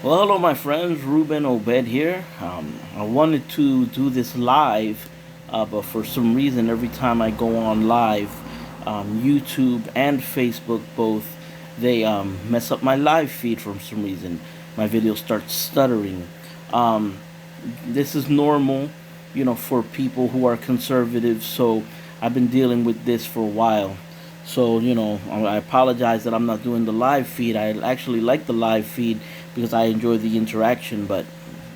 Well, hello, my friends. Ruben Obed here. I wanted to do this live, but for some reason, every time I go on live, YouTube and Facebook both, they mess up my live feed for some reason. My video starts stuttering. Um, this is normal, for people who are conservative. So I've been dealing with this for a while. So, I apologize that I'm not doing the live feed. I actually like the live feed because I enjoy the interaction, but,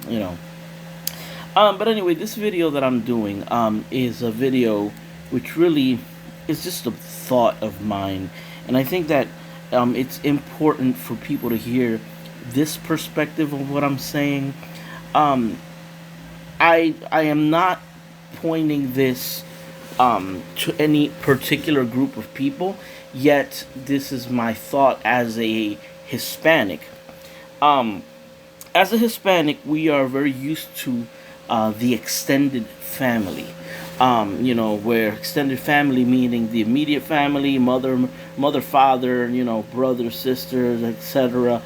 you know. But anyway, this video that I'm doing is a video which really is just a thought of mine. And I think that it's important for people to hear this perspective of what I'm saying. Um, I am not pointing this to any particular group of people, yet this is my thought as a Hispanic. Um, as a Hispanic, we are very used to the extended family. Where extended family meaning the immediate family, father, brothers, sisters, etc.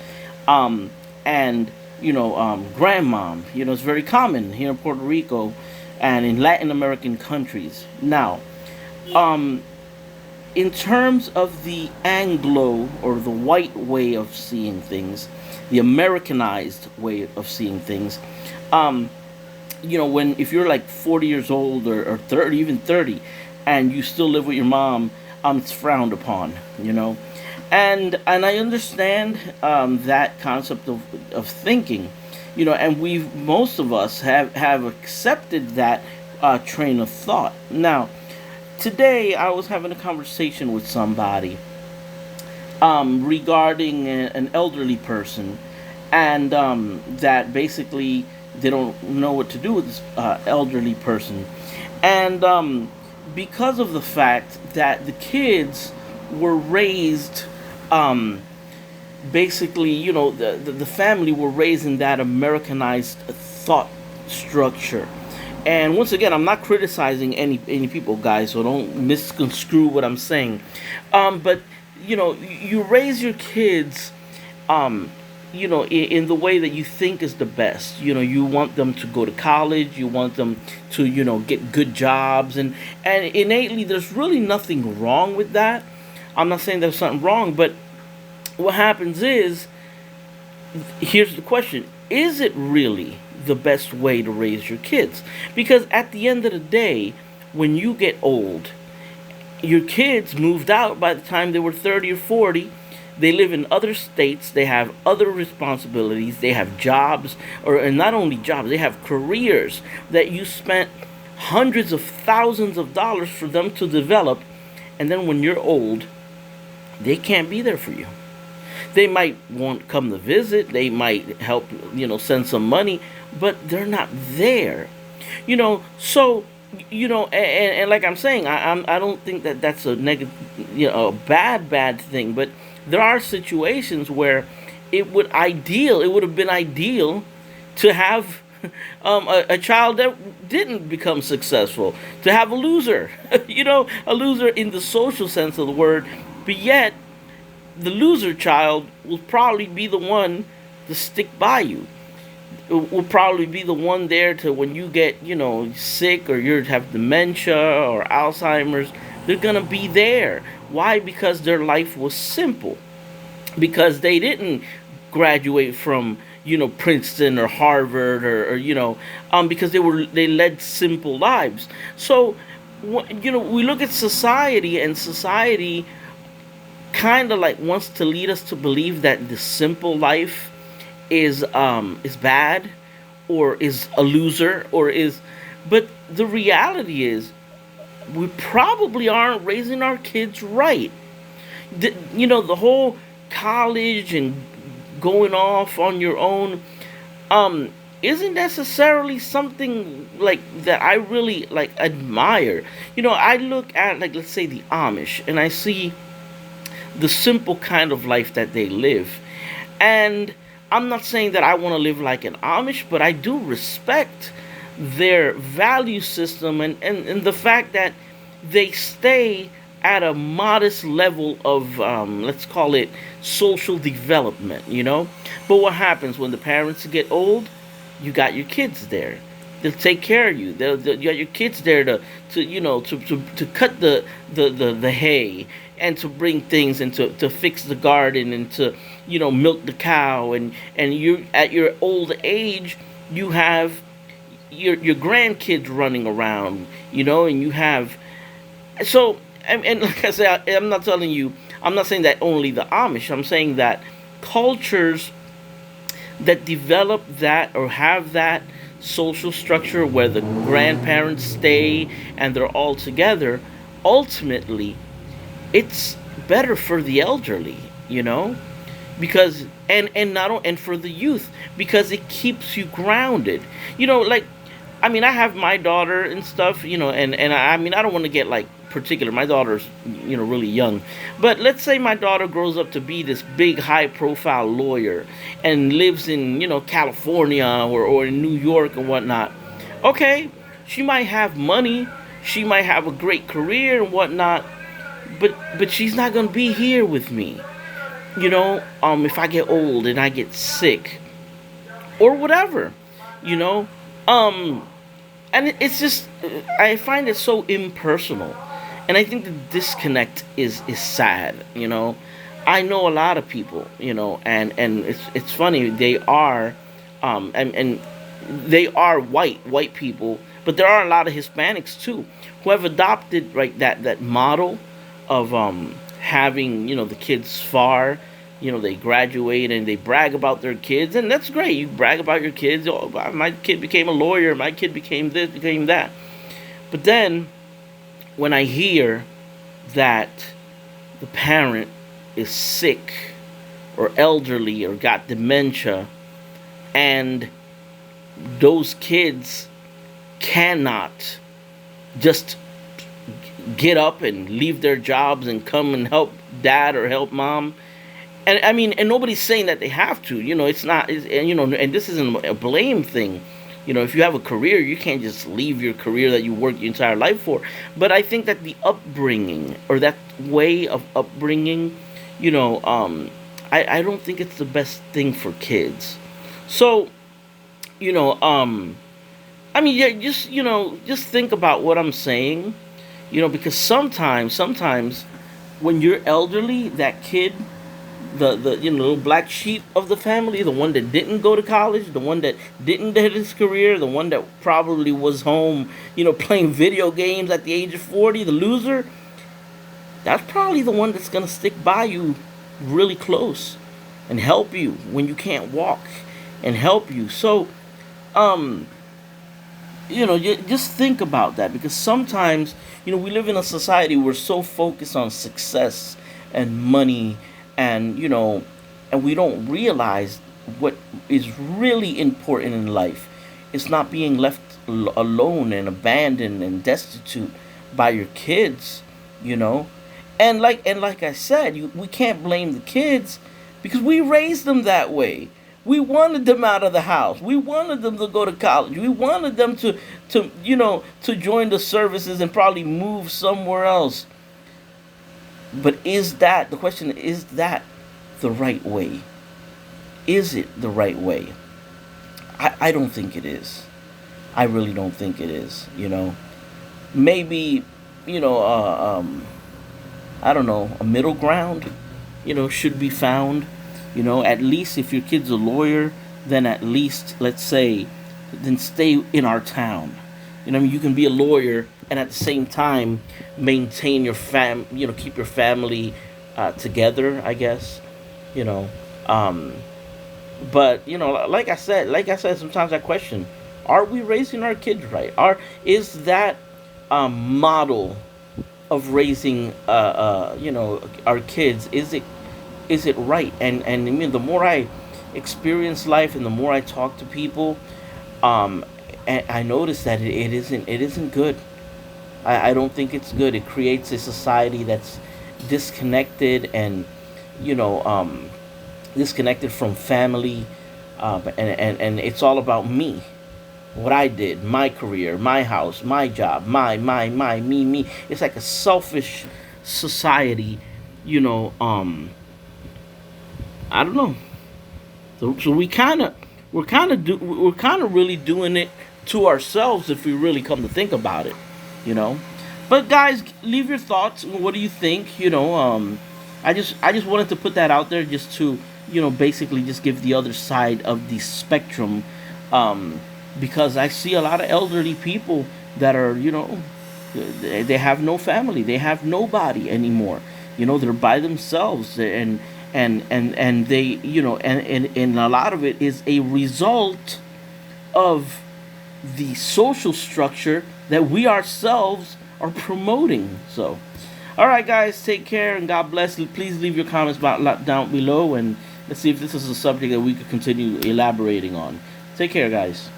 And grandmom. It's very common here in Puerto Rico and in Latin American countries. Now, um, in terms of the Anglo or the white way of seeing things, the Americanized way of seeing things, um, when if you're like 40 years old or 30, even 30, and you still live with your mom, it's frowned upon, and I understand that concept of thinking, and we've most of us have accepted that train of thought. Now, today I was having a conversation with somebody regarding an elderly person, and that basically they don't know what to do with this elderly person, and because of the fact that the kids were raised, um, basically, the family were raised in that Americanized thought structure. And once again, I'm not criticizing any people, guys, so don't misconstrue what I'm saying. But you raise your kids, um, in the way that you think is the best. You want them to go to college, you want them to, get good jobs, and innately, there's really nothing wrong with that. I'm not saying there's something wrong, but what happens is, here's the question: is it really the best way to raise your kids? Because at the end of the day, when you get old, your kids moved out by the time they were 30 or 40. They live in other states, they have other responsibilities, they have jobs, and not only jobs, they have careers that you spent hundreds of thousands of dollars for them to develop, and then when you're old, they can't be there for you. They might want to come to visit, they might help, send some money, but they're not there. So, and like I'm saying, I don't think that that's a negative, a bad thing, but there are situations where it would have been ideal to have a child that didn't become successful, to have a loser, a loser in the social sense of the word, but yet the loser child will probably be the one to stick by you. It will probably be the one there to when you get, sick or you have dementia or Alzheimer's, they're going to be there. Why? Because their life was simple. Because they didn't graduate from, Princeton or Harvard or because they led simple lives. So, we look at society, and society kind of like wants to lead us to believe that the simple life is bad, or is a loser, or is, but the reality is we probably aren't raising our kids right. The whole college and going off on your own isn't necessarily something like that I really like admire. I look at, like, let's say the Amish, and I see the simple kind of life that they live. And I'm not saying that I want to live like an Amish, but I do respect their value system, and the fact that they stay at a modest level of, let's call it, social development, you know? But what happens when the parents get old? You got your kids there. They'll take care of you. You got your kids there to to cut the hay, and to bring things, and to fix the garden, and to milk the cow, and you at your old age you have your grandkids running around, and you have, so, and like I said, I'm not telling you, I'm not saying that only the Amish. I'm saying that cultures that develop that or have that social structure where the grandparents stay and they're all together, ultimately it's better for the elderly, because, and for the youth, because it keeps you grounded. Like, I mean, I have my daughter and stuff, and I mean, I don't want to get like particular. My daughter's, really young, but let's say my daughter grows up to be this big, high-profile lawyer and lives in, California or in New York and whatnot. Okay, she might have money, she might have a great career and whatnot, but she's not gonna be here with me. If I get old and I get sick or whatever, you know, um, and it's just, I find it so impersonal, and I think the disconnect is sad. I know a lot of people, and it's funny, they are, and they are white people, but there are a lot of Hispanics too who have adopted, right, that model of having, the kids far. They graduate and they brag about their kids, and that's great. You brag about your kids. Oh, my kid became a lawyer. My kid became this, became that. But then, when I hear that the parent is sick or elderly or got dementia, and those kids cannot just get up and leave their jobs and come and help dad or help mom, and I mean, and nobody's saying that they have to. It's not, and this isn't a blame thing. If you have a career, you can't just leave your career that you worked your entire life for. But I think that the upbringing, or that way of upbringing, I don't think it's the best thing for kids. So, I mean, yeah, just think about what I'm saying, because sometimes when you're elderly, that kid, the little black sheep of the family, the one that didn't go to college, the one that didn't get his career, the one that probably was home, playing video games at the age of 40, the loser, that's probably the one that's gonna stick by you really close and help you when you can't walk, and help you. So, um, just think about that, because sometimes, we live in a society where we're so focused on success and money, and and we don't realize what is really important in life. It's not being left alone and abandoned and destitute by your kids, you know and like I said, we can't blame the kids, because we raised them that way. We wanted them out of the house. We wanted them to go to college. We wanted them to join the services and probably move somewhere else. But the question is that the right way? Is it the right way? I don't think it is. I really don't think it is. Maybe, you know, uh, um, I don't know, a middle ground, should be found. At least if your kid's a lawyer, then at least, let's say, then stay in our town. You can be a lawyer and at the same time maintain your keep your family together, I guess. You know, um, but like I said, sometimes I question: Are we raising our kids right? Is that model of raising our kids, is it right? And I mean, the more I experience life and the more I talk to people, um and I notice that it isn't good. I don't think it's good. It creates a society that's disconnected, and you know um disconnected from family, and it's all about me, what I did, my career, my house, my job, my me. It's like a society, you know, I don't know. So we're kind of really doing it to ourselves if we really come to think about it, you know. But guys, leave your thoughts. What do you think? I just wanted to put that out there just to basically just give the other side of the spectrum, um, because I see a lot of elderly people that are they have no family, they have nobody anymore. They're by themselves, and they and a lot of it is a result of the social structure that we ourselves are promoting. So, all right, guys, take care and God bless. Please leave your comments down below, and let's see if this is a subject that we could continue elaborating on. Take care, guys.